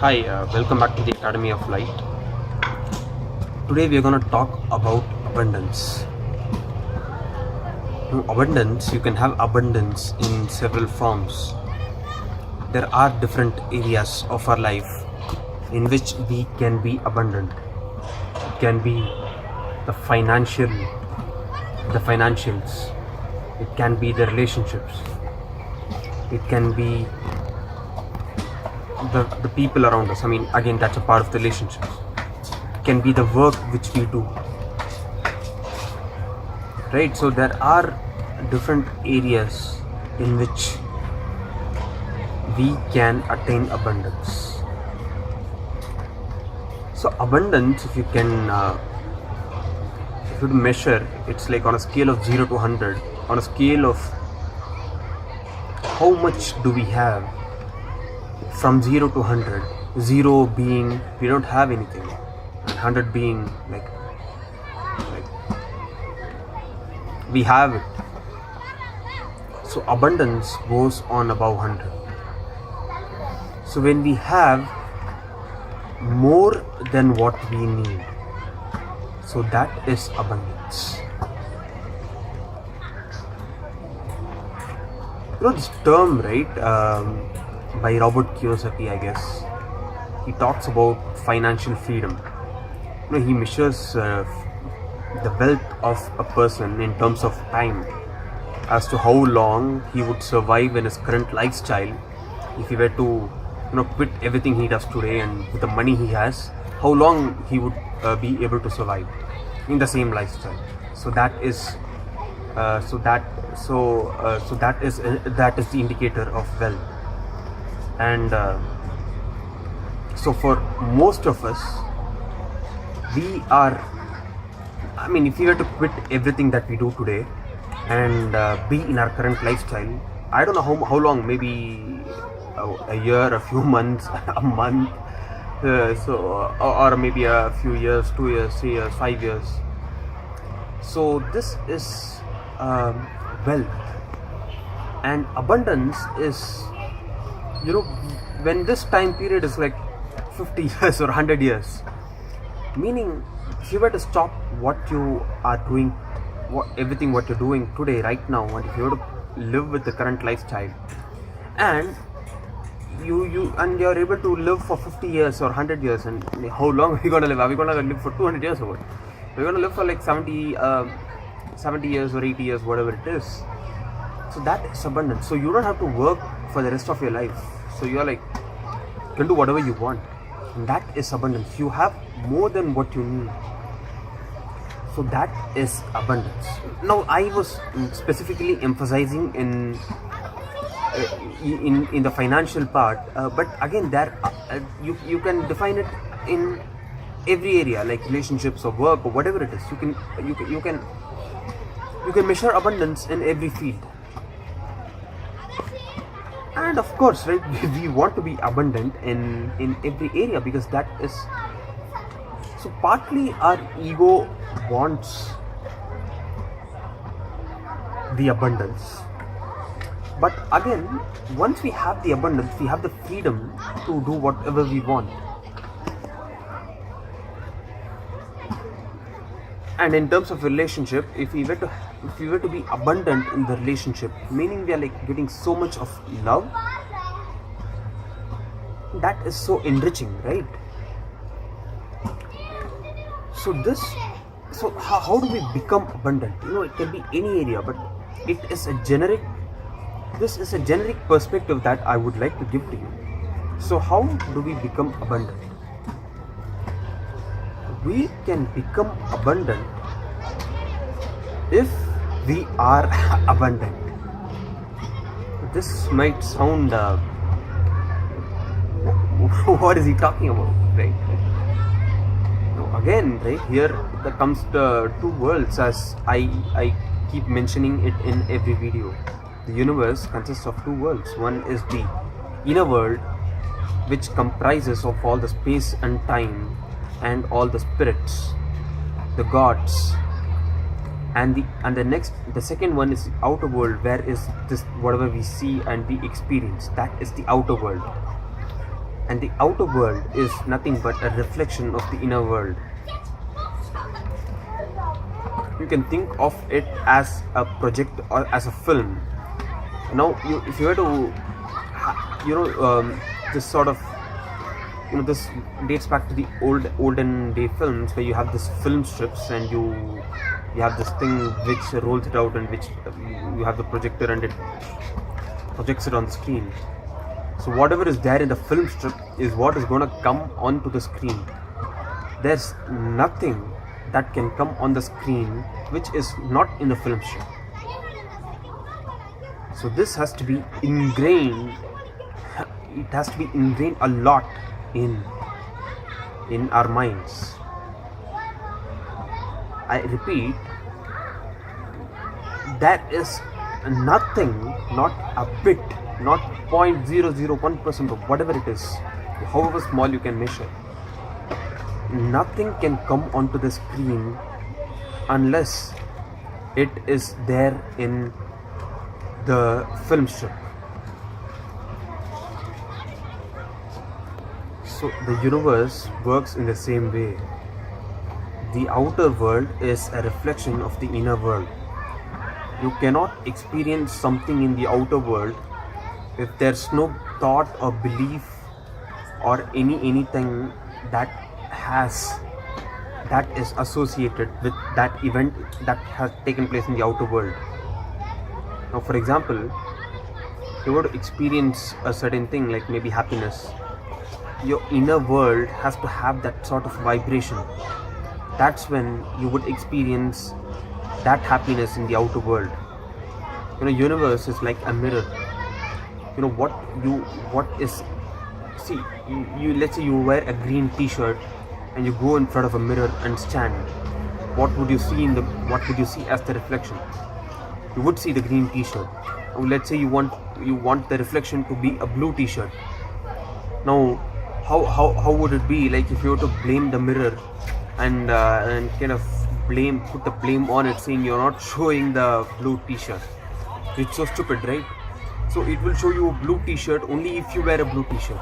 Hi, welcome back to the Academy of Light. Today we are going to talk about abundance. Abundance, you can have abundance in several forms. There are different areas of our life in which we can be abundant. It can be the financials. It can be the relationships. It can be the people around us. I mean, again, that's a part of the relationships. It can be the work which we do. Right? So there are different areas in which we can attain abundance. So abundance, if you measure, it's like on a scale of 0 to 100, on a scale of how much do we have from 0 to 100, 0 being we don't have anything, and 100 being like we have it. So abundance goes on above 100. So when we have more than what we need, so that is abundance. This term, right, by Robert Kiyosaki, I guess, he talks about financial freedom. He measures the wealth of a person in terms of time, as to how long he would survive in his current lifestyle if he were to quit everything he does today, and with the money he has, how long he would be able to survive in the same lifestyle. So that is that is the indicator of wealth. And so for most of us, we are, I mean, if we were to quit everything that we do today and be in our current lifestyle, I don't know how long, maybe a year, a few months, a month, or maybe a few years, 2 years, 3 years, 5 years. So this is wealth. And abundance is, when this time period is like 50 years or 100 years, meaning if you were to stop what you are doing, everything what you're doing today, right now, and if you were to live with the current lifestyle, and you're able to live for 50 years or 100 years, and how long are we going to live? Are we going to live for 200 years or what? We're going to live for like 70 years or 80 years, whatever it is. So that is abundance. So you don't have to work for the rest of your life. So you're like, you can do whatever you want. And that is abundance. You have more than what you need. So that is abundance. Now I was specifically emphasizing in the financial part, but again, there you can define it in every area, like relationships or work or whatever it is. You can measure abundance in every field. And of course, right, we want to be abundant in every area, because that is, so partly our ego wants the abundance. But again, once we have the abundance, we have the freedom to do whatever we want. And in terms of relationship, if we were to be abundant in the relationship, meaning we are like getting so much of love, that is so enriching, right? So how do we become abundant? It can be any area, but this is a generic perspective that I would like to give to you. So how do we become abundant? We can become abundant if we are abundant. This might sound what is he talking about, right? Again, right, here there comes the two worlds, as I keep mentioning it in every video. The universe consists of two worlds. One is the inner world, which comprises of all the space and time and all the spirits, the gods, and the second one is the outer world, where is this whatever we see and we experience. That is the outer world. and the outer world is nothing but a reflection of the inner world. You can think of it as a project or as a film. Now, if you were to, this sort of, this dates back to the olden day films where you have this film strips and you have this thing which rolls it out and which you have the projector and it projects it on the screen. So whatever is there in the film strip is what is going to come onto the screen. There's nothing that can come on the screen which is not in the film strip. So this has to be ingrained. It has to be ingrained a lot in our minds. I repeat, there is nothing, not a bit, not 0.001% of whatever it is, however small you can measure. Nothing can come onto the screen unless it is there in the film strip. So the universe works in the same way. The outer world is a reflection of the inner world. You cannot experience something in the outer world if there's no thought or belief or anything that is associated with that event that has taken place in the outer world. Now, for example, if you were to experience a certain thing like maybe happiness, your inner world has to have that sort of vibration. That's when you would experience that happiness in the outer world. Universe is like a mirror. Let's say you wear a green t-shirt and you go in front of a mirror and stand. What would you see as the reflection? You would see the green t-shirt. Now, let's say you want the reflection to be a blue t-shirt. Now, how would it be like if you were to blame the mirror and kind of put the blame on it, saying you're not showing the blue t-shirt? It's so stupid, right? So it will show you a blue t-shirt only if you wear a blue t-shirt.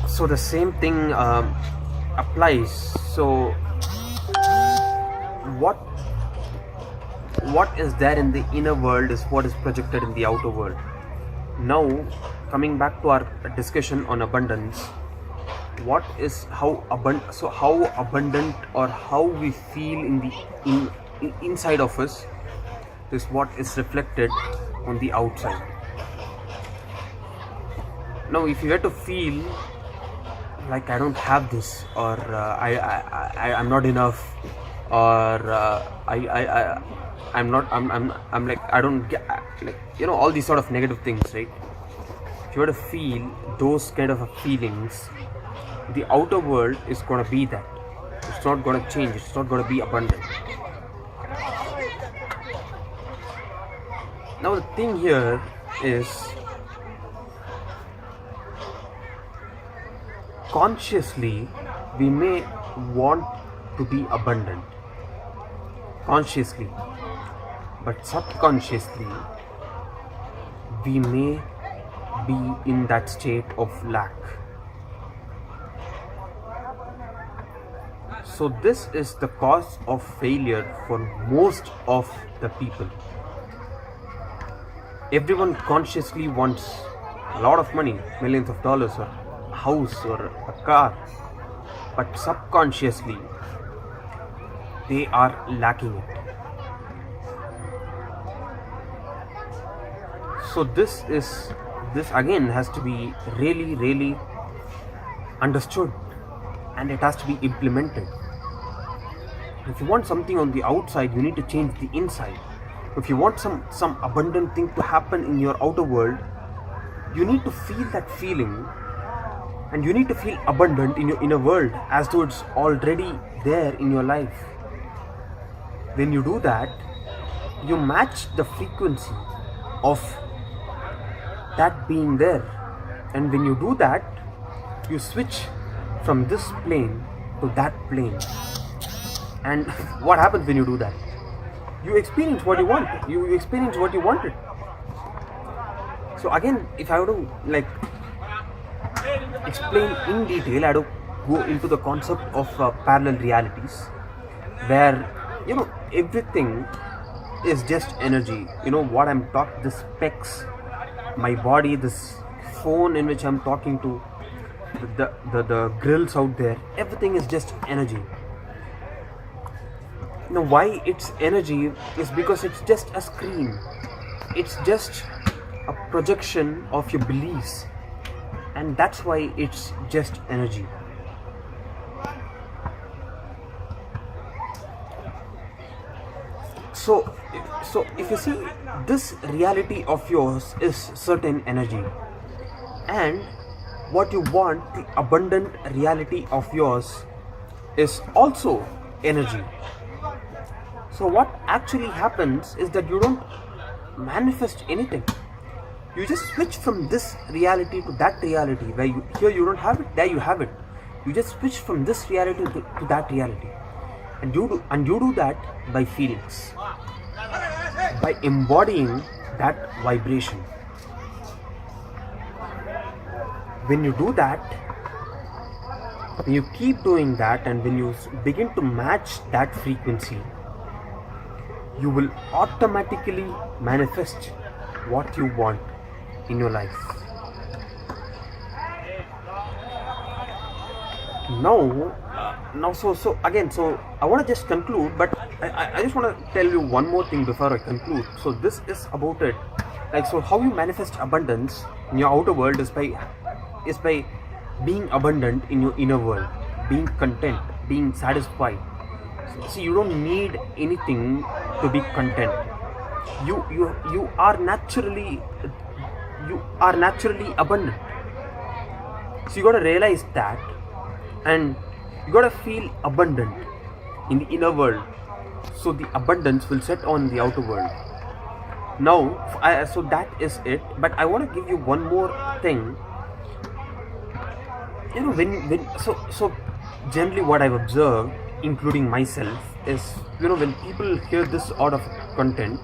So the same thing applies. So what is there in the inner world is what is projected in the outer world. Now, coming back to our discussion on abundance, how abundant or how we feel inside of us is what is reflected on the outside. Now, if you were to feel like I don't have this, or I'm not enough, or I'm like I don't get, like all these sort of negative things, right? If you were to feel those kind of feelings, the outer world is going to be that. It's not going to change. It's not going to be abundant. Now the thing here is, consciously we may want to be abundant, consciously, but subconsciously we may be in that state of lack. So this is the cause of failure for most of the people. Everyone consciously wants a lot of money, millions of dollars, or a house or a car, but subconsciously they are lacking it. So this again has to be really, really understood, and it has to be implemented. If you want something on the outside, you need to change the inside. If you want some abundant thing to happen in your outer world, you need to feel that feeling, and you need to feel abundant in your inner world as though it's already there in your life. When you do that, you match the frequency of that being there, and when you do that, you switch from this plane to that plane. And what happens when you do that? You experience what you want. You experience what you wanted. So again, if I were to like explain in detail, I had to go into the concept of parallel realities, where everything is just energy. What I'm talking, the specs, my body, this phone in which I'm talking to, the grills out there, everything is just energy. Why it's energy is because it's just a screen. It's just a projection of your beliefs, and that's why it's just energy. So if you see, this reality of yours is certain energy, and what you want, the abundant reality of yours, is also energy. So what actually happens is that you don't manifest anything. You just switch from this reality to that reality, where here you don't have it, there you have it. You just switch from this reality to that reality, and you do that by feelings, by embodying that vibration. When you do that, when you keep doing that, and when you begin to match that frequency, you will automatically manifest what you want in your life. Now, so again, so I want to just conclude, but I just want to tell you one more thing before I conclude. So this is about it. Like, so how you manifest abundance in your outer world is by being abundant in your inner world, being content, being satisfied. See, you don't need anything to be content. You are naturally abundant. So you got to realize that, and you got to feel abundant in the inner world, so the abundance will set on the outer world. Now, so that is it. But I want to give you one more thing. So generally what I've observed, including myself, is when people hear this sort of content,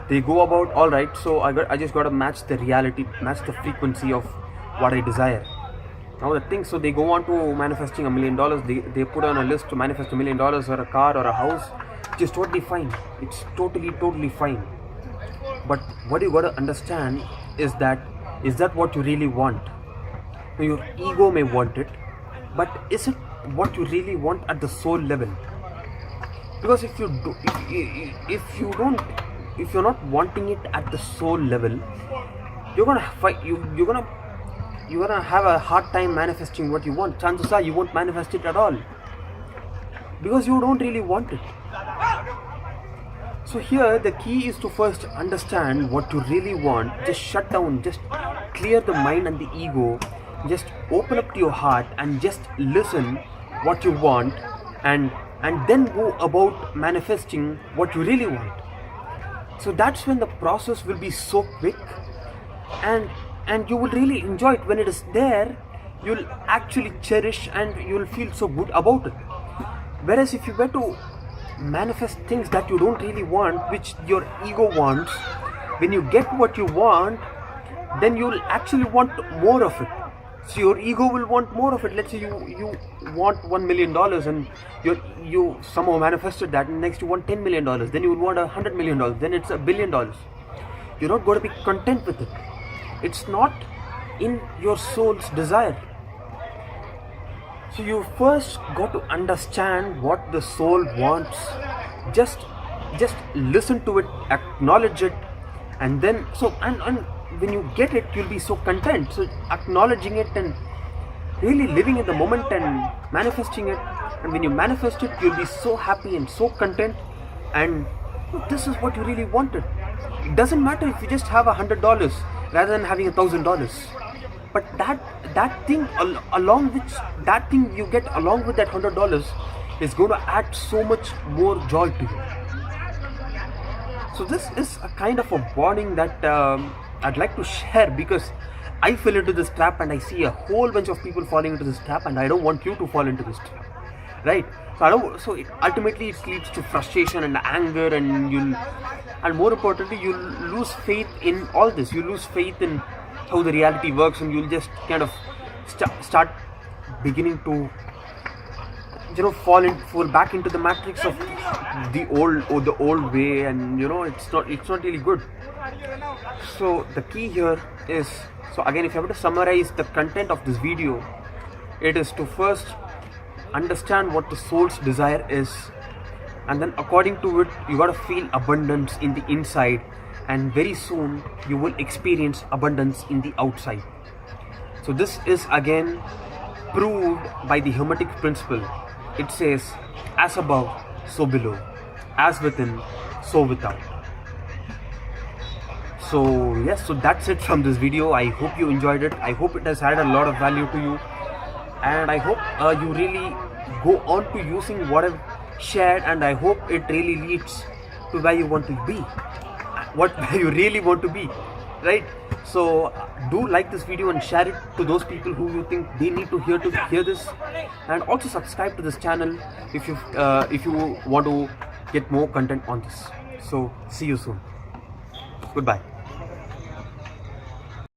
they go about, all right, so I just got to match the reality, match the frequency of what I desire. Now the thing, so they go on to manifesting $1 million. They put on a list to manifest $1 million, or a car, or a house, which is totally fine. It's totally fine. But what you got to understand is that what you really want? Your ego may want it, but is it what you really want at the soul level? Because if you're not wanting it at the soul level, you're gonna fight. You're gonna have a hard time manifesting what you want. Chances are you won't manifest it at all, because you don't really want it. So here the key is to first understand what you really want. Just shut down, just clear the mind and the ego. Just open up to your heart and just listen what you want, and then go about manifesting what you really want. So that's when the process will be so quick, and you will really enjoy it. When it is there, you'll actually cherish, and you'll feel so good about it. Whereas if you were to manifest things that you don't really want, which your ego wants, when you get what you want, then you'll actually want more of it. So your ego will want more of it. Let's say you want $1 million, and you somehow manifested that, and next you want $10 million, then you will want $100 million, then it's $1 billion. You're not going to be content with it. It's not in your soul's desire. So you first got to understand what the soul wants. Just listen to it, acknowledge it, and then and when you get it, you'll be so content. So acknowledging it and really living in the moment and manifesting it, and when you manifest it, you'll be so happy and so content, and this is what you really wanted. It doesn't matter if you just have $100 rather than having $1,000, but that thing along which that thing you get along with that $100 is going to add so much more joy to you. So this is a kind of a warning that I'd like to share, because I fell into this trap, and I see a whole bunch of people falling into this trap, and I don't want you to fall into this trap. right? So ultimately it leads to frustration and anger, and more importantly, you'll lose faith in all this. You lose faith in how the reality works, and you'll just kind of start beginning to fall back into the matrix of the old way, and it's not really good. So the key here is, so again, if I were to summarize the content of this video, it is to first understand what the soul's desire is, and then according to it you got to feel abundance in the inside, and very soon you will experience abundance in the outside. So this is again proved by the Hermetic principle. It says, as above, so below, as within, so without. So yes, so that's it from this video. I hope you enjoyed it. I hope it has had a lot of value to you, and I hope you really go on to using what I've shared, and I hope it really leads to where you want to be, where you really want to be, right? So do like this video and share it to those people who you think they need to hear this, and also subscribe to this channel if you want to get more content on this. So see you soon. Goodbye.